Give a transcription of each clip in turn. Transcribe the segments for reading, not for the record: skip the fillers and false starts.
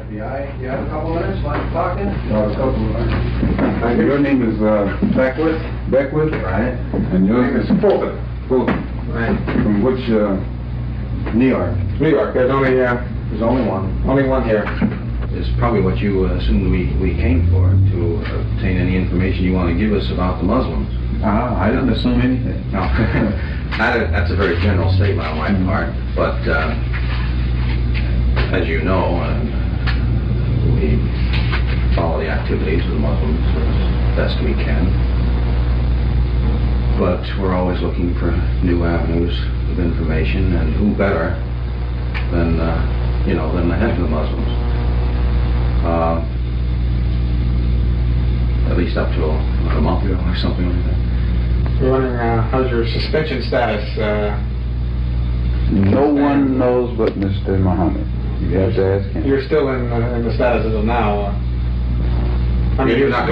You have a couple minutes, like talking? A couple. Your name is Beckwith. Beckwith? Right. And yours is Fulton. Fulton. Right. From which, New York. New York. There's There's only one here. Is probably what you assumed we came for, to obtain any information you want to give us about the Muslims. I didn't assume anything. No. That's a very general statement on my part, but as you know, we follow the activities of the Muslims as best we can. But we're always looking for new avenues of information, and who better than the head of the Muslims? At least up to a month ago or something like that. We're wondering, how's your suspension status? No one knows but Mr. Muhammad. You have to ask him. You're still in the status as of now. I mean, You're not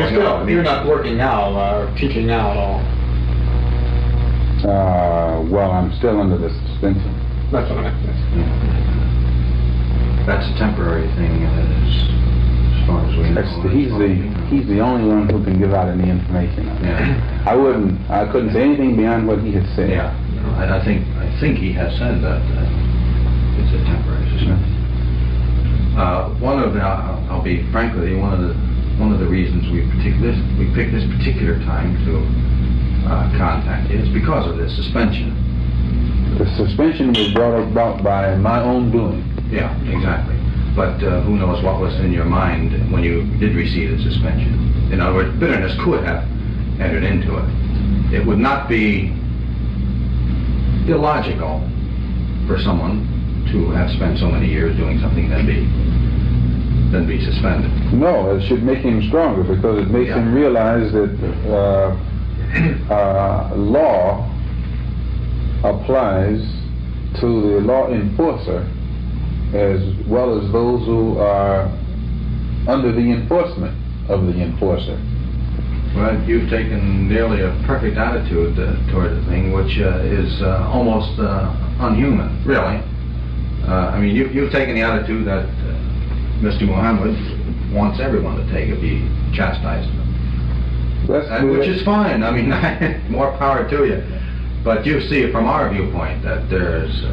you're not working now, or teaching now at all. Well, I'm still under the suspension. That's what I meant. That's a temporary thing, as far as we know. He's the only one who can give out any information on it. Yeah. I couldn't say anything beyond what he had said. Yeah. I think he has said that it's a temporary suspension. I'll be frank with you, one of the reasons we picked this particular time to contact you is because of this suspension. The suspension was brought about by my own doing. Yeah, exactly. But who knows what was in your mind when you did receive the suspension. In other words, bitterness could have entered into it. It would not be illogical for someone to have spent so many years doing something then be suspended. No, it should make him stronger, because it makes him realize that law applies to the law enforcer as well as those who are under the enforcement of the enforcer. Well, you've taken nearly a perfect attitude toward the thing, which is almost unhuman, really. I mean, you've taken the attitude that Mr. Muhammad wants everyone to take if he chastises them. Which is fine. I mean, more power to you. But you see from our viewpoint that there's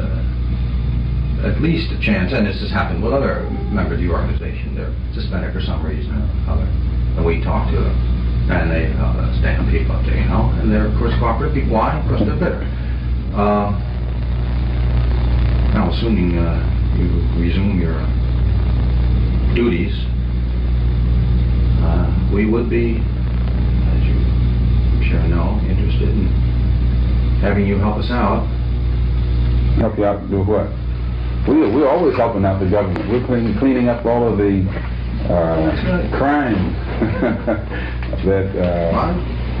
at least a chance, and this has happened with other members of the organization, they're suspended for some reason or other. And we talk to them, and they stand people up there, and they're, of course, cooperative people. Why? Because they're bitter. Now, assuming you resume your duties, we would be, as you I'm sure know, interested in having you help us out. Help you out to do what? We're always helping out the government. We're cleaning up all of the crime that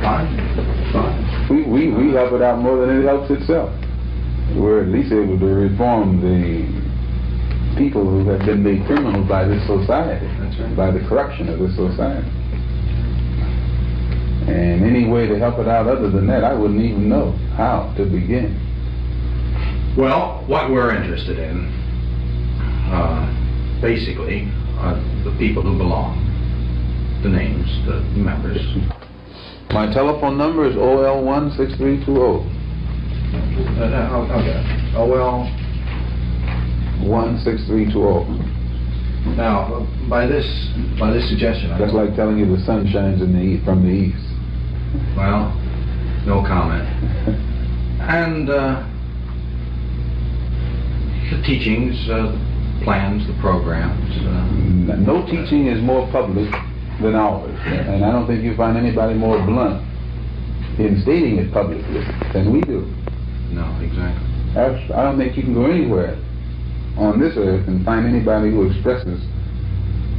Fine. we help it out more than it helps itself. We're at least able to reform the people who have been made criminals by this society. That's right. By the corruption of this society. And any way to help it out other than that, I wouldn't even know how to begin. Well, what we're interested in, basically, are the people who belong, the names, the members. My telephone number is OL16320. I'll get it. OL 16320. Now, by this suggestion, That's like telling you the sun shines from the east. well, no comment. And the teachings, plans, the programs. No teaching is more public than ours, and I don't think you find anybody more blunt in stating it publicly than we do. No, exactly. I don't think you can go anywhere on this earth and find anybody who expresses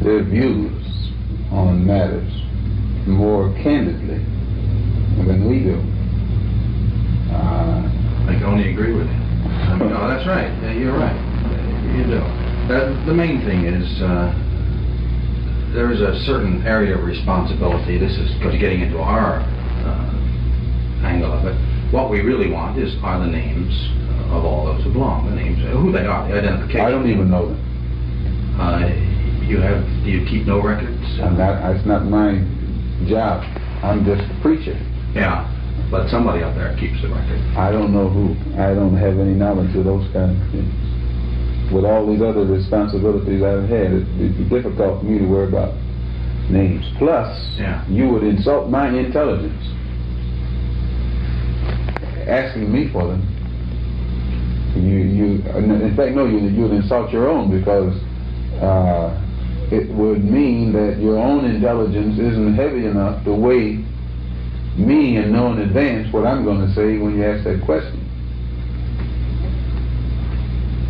their views on matters more candidly than we do. I can only agree with you. No, that's right. Yeah, you're right. You do. The main thing is there is a certain area of responsibility. This is getting into our angle of it. What we really want are the names of all those who belong. The names, who they are, the identification. I don't even know them. Do you keep no records? It's not my job. I'm just a preacher. Yeah, but somebody up there keeps the record. I don't know who. I don't have any knowledge of those kind of things. With all these other responsibilities I've had, it'd be difficult for me to worry about names. Plus, you would insult my intelligence asking me for them. In fact, no, you would insult your own, because it would mean that your own intelligence isn't heavy enough to weigh me and know in advance what I'm going to say when you ask that question.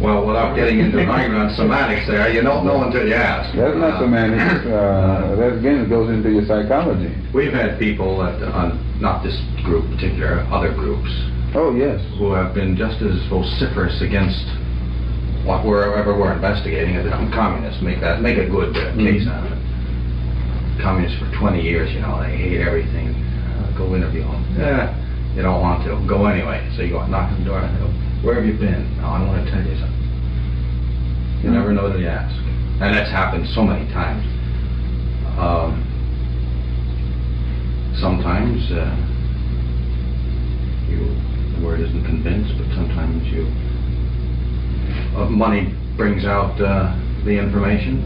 Well, without getting into an argument on semantics there, you don't know until you ask. That's not semantics. That again goes into your psychology. We've had people not this group particular, other groups. Oh yes. Who have been just as vociferous against whatever we're investigating. I'm communists. Make a good case out of it. Communists for 20 years, you know, they hate everything. Go interview them. You don't want to. Go anyway. So you go knock on the door and go, where have you been? No, I want to tell you something. You never know till you ask. And that's happened so many times. Sometimes the word isn't convinced, but sometimes money brings out the information.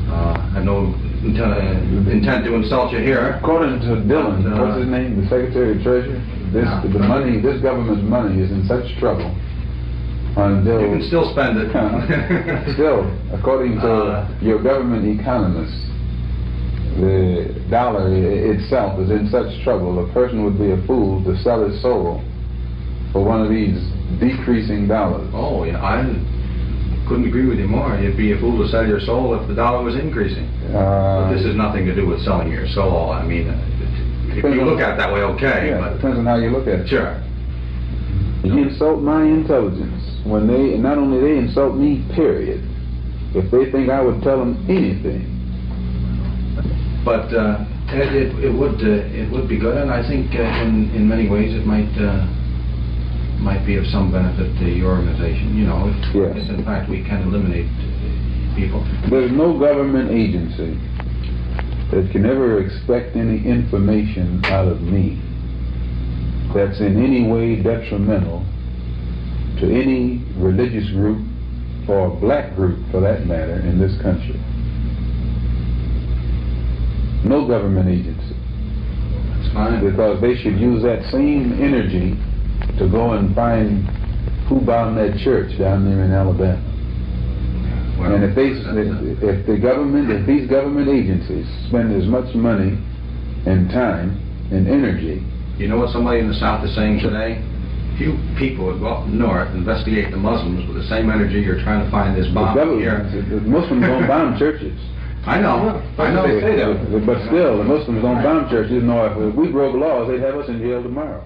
I have no intent to insult you here. According to Dillon, what's his name, the Secretary of Treasury, this government's money is in such trouble until... You can still spend it. Still, according to your government economists, the dollar itself is in such trouble, a person would be a fool to sell his soul for one of these decreasing dollars. Oh, yeah, I couldn't agree with you more. You'd be a fool to sell your soul if the dollar was increasing. But this has nothing to do with selling your soul. I mean, if you look at it that way, okay. Yeah, but depends on how you look at it. Sure. You insult my intelligence. When not only they insult me, period, if they think I would tell them anything. But it would be good, and I think in many ways it might be of some benefit to your organization. You know, if in fact we can eliminate people. There's no government agency that can ever expect any information out of me that's in any way detrimental to any religious group or black group, for that matter, in this country. No government agency. That's fine. Because they should use that same energy to go and find who bombed that church down there in Alabama. Well, and if these government agencies spend as much money and time and energy. You know what somebody in the South is saying today? Few people would go up north, investigate the Muslims with the same energy you're trying to find this bomb here. The Muslims don't bomb churches. I know they say that. But still, the Muslims don't bomb churches. No, if we broke laws, they'd have us in jail tomorrow.